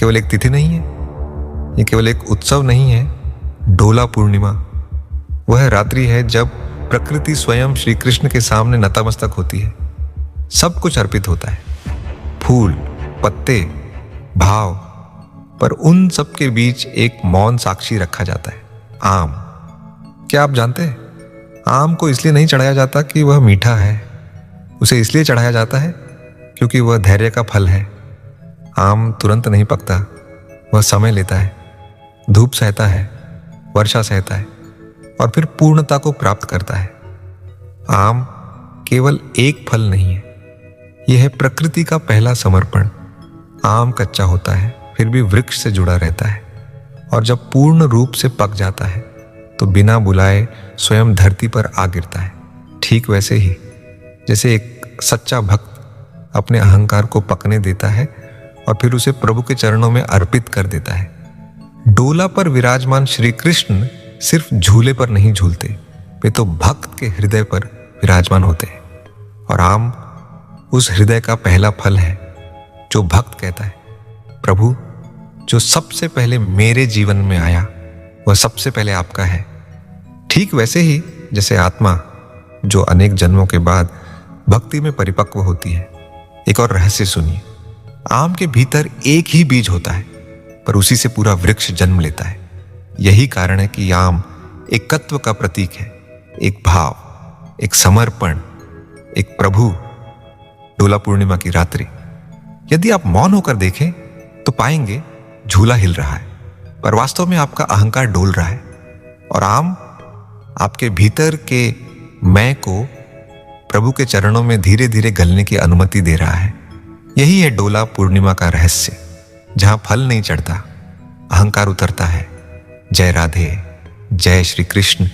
केवल एक तिथि नहीं है, ये केवल एक उत्सव नहीं है। डोला पूर्णिमा वह रात्रि है जब प्रकृति स्वयं श्री कृष्ण के सामने नतमस्तक होती है। सब कुछ अर्पित होता है, फूल, पत्ते, भाव, पर उन सब के बीच एक मौन साक्षी रखा जाता है, आम। क्या आप जानते हैं, आम को इसलिए नहीं चढ़ाया जाता कि वह मीठा है, उसे इसलिए चढ़ाया जाता है क्योंकि वह धैर्य का फल है। आम तुरंत नहीं पकता, वह समय लेता है, धूप सहता है, वर्षा सहता है और फिर पूर्णता को प्राप्त करता है। आम केवल एक फल नहीं है, यह है प्रकृति का पहला समर्पण। आम कच्चा होता है फिर भी वृक्ष से जुड़ा रहता है, और जब पूर्ण रूप से पक जाता है तो बिना बुलाए स्वयं धरती पर आ गिरता है। ठीक वैसे ही जैसे एक सच्चा भक्त अपने अहंकार को पकने देता है और फिर उसे प्रभु के चरणों में अर्पित कर देता है। डोला पर विराजमान श्री कृष्ण सिर्फ झूले पर नहीं झूलते, वे तो भक्त के हृदय पर विराजमान होते हैं। और आम उस हृदय का पहला फल है जो भक्त कहता है, प्रभु जो सबसे पहले मेरे जीवन में आया वह सबसे पहले आपका है। ठीक वैसे ही जैसे आत्मा जो अनेक जन्मों के बाद भक्ति में परिपक्व होती है। एक और रहस्य सुनिए, आम के भीतर एक ही बीज होता है पर उसी से पूरा वृक्ष जन्म लेता है। यही कारण है कि आम एकत्व का प्रतीक है, एक भाव, एक समर्पण, एक प्रभु। डोला पूर्णिमा की रात्रि यदि आप मौन होकर देखें तो पाएंगे झूला हिल रहा है, पर वास्तव में आपका अहंकार डोल रहा है, और आम आपके भीतर के मैं को प्रभु के चरणों में धीरे धीरे गलने की अनुमति दे रहा है। यही है डोला पूर्णिमा का रहस्य, जहां फल नहीं चढ़ता, अहंकार उतरता है। जय राधे, जय श्री कृष्ण।